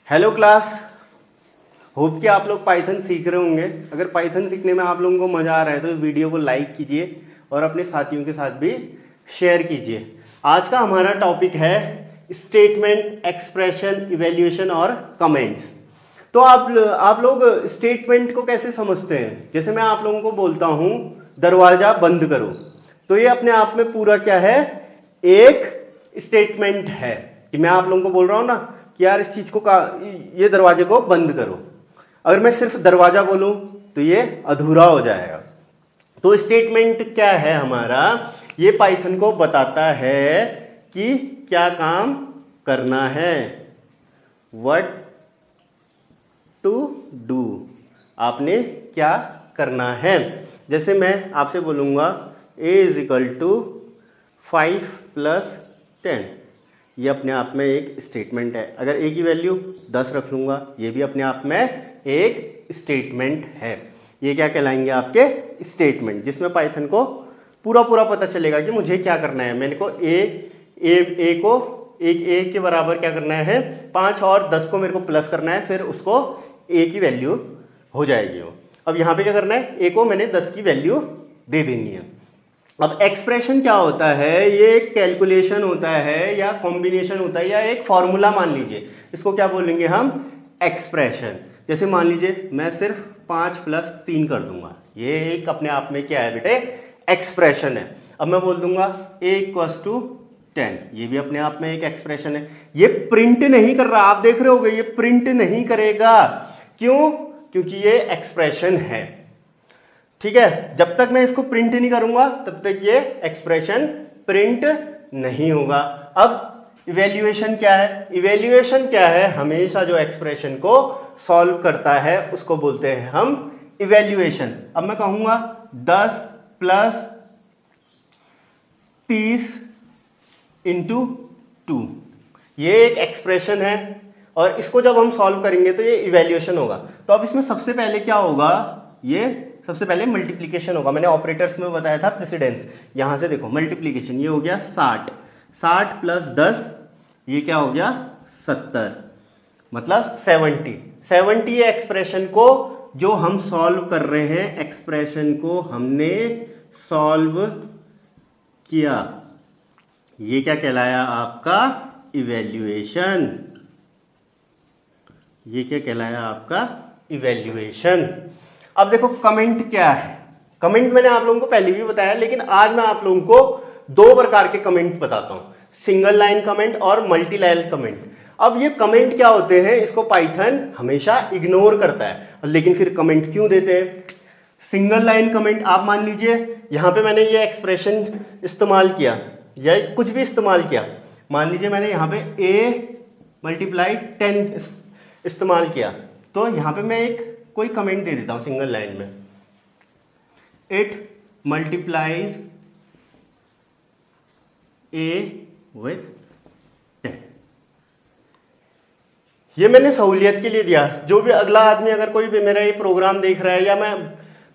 Hello class, hope कि आप लोग पाइथन सीख रहे होंगे। अगर पाइथन सीखने में आप लोगों को मज़ा आ रहा है तो वीडियो को लाइक कीजिए और अपने साथियों के साथ भी शेयर कीजिए। आज का हमारा टॉपिक है स्टेटमेंट, एक्सप्रेशन, इवैल्यूएशन और कमेंट्स। तो आप लोग स्टेटमेंट को कैसे समझते हैं? जैसे मैं आप लोगों को बोलता हूँ दरवाज़ा बंद करो, तो ये अपने आप में पूरा क्या है? एक स्टेटमेंट है कि मैं आप लोगों को बोल रहा हूँ ना कि यार इस चीज़ को ये दरवाजे को बंद करो। अगर मैं सिर्फ दरवाज़ा बोलूँ तो ये अधूरा हो जाएगा। तो स्टेटमेंट क्या है हमारा? ये पाइथन को बताता है कि क्या काम करना है, व्हाट टू डू, आपने क्या करना है। जैसे मैं आपसे बोलूँगा a इज इक्वल टू 5 + 10, ये अपने आप में एक स्टेटमेंट है। अगर a की वैल्यू 10 रख लूँगा, ये भी अपने आप में एक स्टेटमेंट है। ये क्या कहलाएंगे? आपके स्टेटमेंट, जिसमें पाइथन को पूरा पता चलेगा कि मुझे क्या करना है। मैंने को a को a के बराबर क्या करना है? 5 और 10 को मेरे को प्लस करना है, फिर उसको a की वैल्यू हो जाएगी वो। अब यहाँ पे क्या करना है? a को मैंने 10 की वैल्यू दे देनी है। अब एक्सप्रेशन क्या होता है? ये एक कैलकुलेशन होता है या कॉम्बिनेशन होता है या एक फॉर्मूला मान लीजिए। इसको क्या बोलेंगे हम? एक्सप्रेशन। जैसे मान लीजिए मैं सिर्फ 5 + 3 कर दूंगा, ये एक अपने आप में क्या है बेटे? एक्सप्रेशन है। अब मैं बोल दूंगा a = 10, ये भी अपने आप में एक एक्सप्रेशन है। ये प्रिंट नहीं कर रहा, आप देख रहे होगे ये प्रिंट नहीं करेगा। क्यों? क्योंकि ये एक्सप्रेशन है। ठीक है, जब तक मैं इसको प्रिंट नहीं करूंगा तब तक ये एक्सप्रेशन प्रिंट नहीं होगा। अब इवैल्यूएशन क्या है? इवैल्यूएशन क्या है? हमेशा जो एक्सप्रेशन को सॉल्व करता है उसको बोलते हैं हम इवैल्यूएशन। अब मैं कहूंगा 10 + 30 × 2, ये एक एक्सप्रेशन है और इसको जब हम सॉल्व करेंगे तो ये इवैल्यूएशन होगा। तो अब इसमें सबसे पहले क्या होगा? ये सबसे पहले मल्टीप्लिकेशन होगा। मैंने ऑपरेटर्स में बताया था प्रेसिडेंस। यहां से देखो मल्टीप्लिकेशन, ये हो गया 60 + 10, ये क्या हो गया? 70, मतलब 70 ये एक्सप्रेशन को जो हम सॉल्व कर रहे हैं, एक्सप्रेशन को हमने सॉल्व किया, ये क्या कहलाया? आपका इवैल्यूएशन। ये क्या कहलाया? आपका इवैल्यूएशन। अब देखो कमेंट क्या है? कमेंट मैंने आप लोगों को पहले भी बताया, लेकिन आज मैं आप लोगों को 2 प्रकार के कमेंट बताता हूं, सिंगल लाइन कमेंट और मल्टी लाइन कमेंट। अब ये कमेंट क्या होते हैं? इसको पाइथन हमेशा इग्नोर करता है, लेकिन फिर कमेंट क्यों देते हैं? सिंगल लाइन कमेंट, आप मान लीजिए यहां पे मैंने ये एक्सप्रेशन इस्तेमाल किया या कुछ भी इस्तेमाल किया। मान लीजिए मैंने यहाँ पे a × 10 इस्तेमाल किया, तो यहाँ पे मैं एक कोई कमेंट दे देता हूं सिंगल लाइन में, इट मल्टीप्लाइज a with 10। ये मैंने सहूलियत के लिए दिया। जो भी अगला आदमी, अगर कोई भी मेरा ये प्रोग्राम देख रहा है या मैं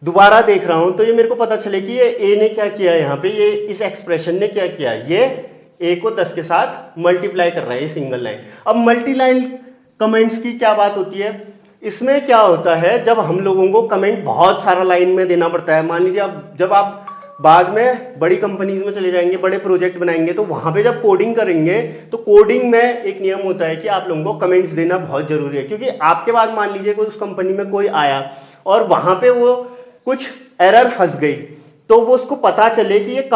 दोबारा देख रहा हूं, तो ये मेरे को पता चले कि ये a ने क्या किया, यहाँ पे ये इस एक्सप्रेशन ने क्या किया, ये a को 10 के साथ मल्टीप्लाई कर रहा है, ये सिंगल लाइन। अब मल्टी लाइन कमेंट्स की क्या बात होती है? इसमें क्या होता है, जब हम लोगों को कमेंट बहुत सारा लाइन में देना पड़ता है। मान लीजिए अब जब आप बाद में बड़ी कंपनीज में चले जाएंगे, बड़े प्रोजेक्ट बनाएंगे, तो वहां पे जब कोडिंग करेंगे तो कोडिंग में एक नियम होता है कि आप लोगों को कमेंट्स देना बहुत जरूरी है। क्योंकि आपके बाद मान लीजिए कोई उस कंपनी में कोई आया और वहां पे वो कुछ एरर फंस गई, तो वो उसको पता चले कि ये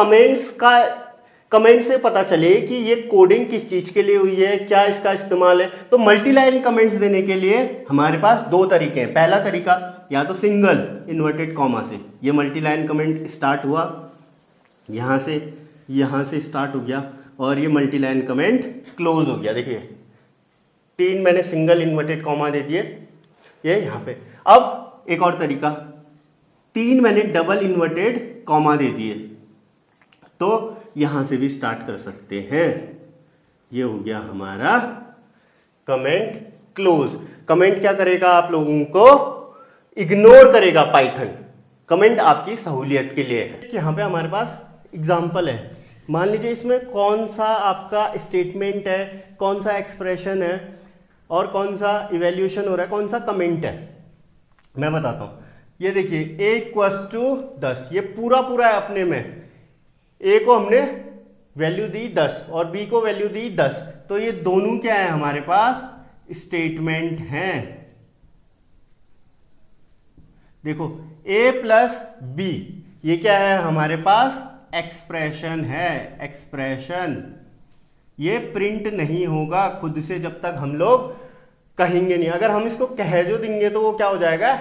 कमेंट से पता चले कि ये कोडिंग किस चीज के लिए हुई है, क्या इसका इस्तेमाल है। तो मल्टी लाइन कमेंट्स देने के लिए हमारे पास 2 तरीके हैं। पहला तरीका, या तो सिंगल इन्वर्टेड कॉमा से, ये मल्टी लाइन कमेंट स्टार्ट हुआ, यहाँ से स्टार्ट हो गया और ये मल्टी लाइन कमेंट क्लोज हो गया। देखिए 3 मैंने सिंगल इन्वर्टेड कॉमा दे दिए ये यहाँ पे। अब एक और तरीका, 3 मैंने डबल इन्वर्टेड कॉमा दे दिए, तो यहां से भी स्टार्ट कर सकते हैं। ये हो गया हमारा कमेंट क्लोज। कमेंट क्या करेगा? आप लोगों को इग्नोर करेगा पाइथन। कमेंट आपकी सहूलियत के लिए है। यहाँ पे हमारे पास एग्जाम्पल है, मान लीजिए इसमें कौन सा आपका स्टेटमेंट है, कौन सा एक्सप्रेशन है। और कौन सा इवैल्यूएशन हो रहा है, कौन सा कमेंट है, मैं बताता हूं। ये देखिए a = 10, ये पूरा पूरा है अपने में। a को हमने वैल्यू दी 10 और b को वैल्यू दी 10, तो ये दोनों क्या है हमारे पास, स्टेटमेंट हैं। देखो a + b, ये क्या है हमारे पास, एक्सप्रेशन है, एक्सप्रेशन। ये प्रिंट नहीं होगा खुद से जब तक हम लोग कहेंगे नहीं। अगर हम इसको कह जो देंगे तो वो क्या हो जाएगा,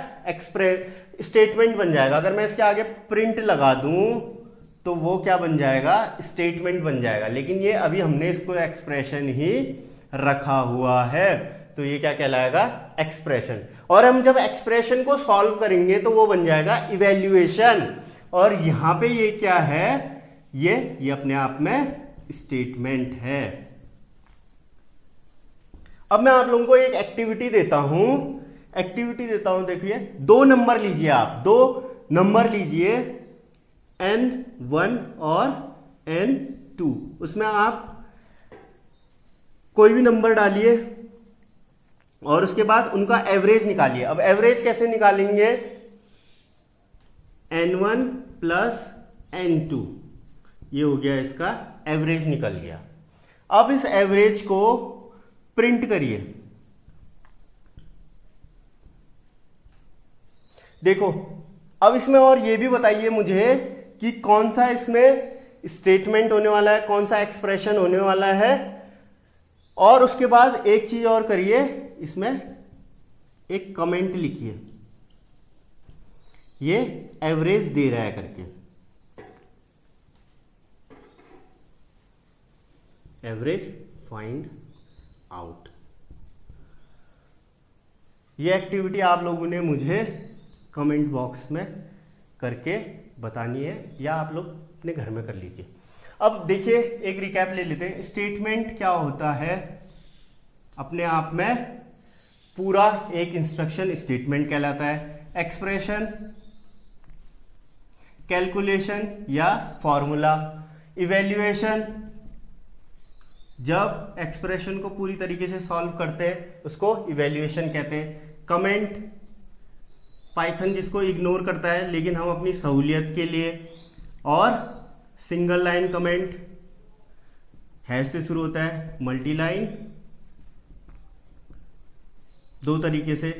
स्टेटमेंट बन जाएगा। अगर मैं इसके आगे प्रिंट लगा दूं तो वो क्या बन जाएगा, स्टेटमेंट बन जाएगा। लेकिन ये अभी हमने इसको एक्सप्रेशन ही रखा हुआ है, तो ये क्या कहलाएगा, एक्सप्रेशन। और हम जब एक्सप्रेशन को सॉल्व करेंगे तो वो बन जाएगा इवैल्यूएशन। और यहां पे ये क्या है, ये अपने आप में स्टेटमेंट है। अब मैं आप लोगों को एक एक्टिविटी देता हूं, देखिए 2 नंबर लीजिए, आप 2 नंबर लीजिए, N1 और N2। उसमें आप कोई भी नंबर डालिए और उसके बाद उनका एवरेज निकालिए। अब एवरेज कैसे निकालेंगे, N1 + N2, ये हो गया, इसका एवरेज निकल गया। अब इस एवरेज को प्रिंट करिए। देखो अब इसमें और ये भी बताइए मुझे कि कौन सा इसमें स्टेटमेंट होने वाला है, कौन सा एक्सप्रेशन होने वाला है। और उसके बाद एक चीज और करिए, इसमें एक कमेंट लिखिए, ये एवरेज दे रहा है करके, एवरेज फाइंड आउट। ये एक्टिविटी आप लोगों ने मुझे कमेंट बॉक्स में करके बतानी है, या आप लोग अपने घर में कर लीजिए। अब देखिए एक रिकैप ले लेते हैं। स्टेटमेंट क्या होता है, अपने आप में पूरा एक इंस्ट्रक्शन स्टेटमेंट कहलाता है। एक्सप्रेशन, कैलकुलेशन या फॉर्मूला, इवैल्यूएशन, जब एक्सप्रेशन को पूरी तरीके से सॉल्व करते हैं उसको इवैल्यूएशन कहते हैं। कमेंट, पाइथन जिसको इग्नोर करता है लेकिन हम अपनी सहूलियत के लिए, और सिंगल लाइन कमेंट, हैश से शुरू होता है, मल्टी लाइन, 2 तरीके से,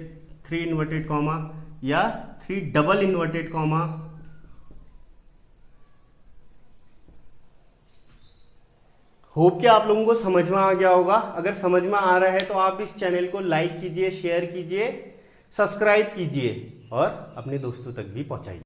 3 इन्वर्टेड कॉमा या 3 डबल इन्वर्टेड कॉमा। होप कि आप लोगों को समझ में आ गया होगा। अगर समझ में आ रहा है तो आप इस चैनल को लाइक कीजिए, शेयर कीजिए, सब्सक्राइब कीजिए और अपने दोस्तों तक भी पहुंचाइए।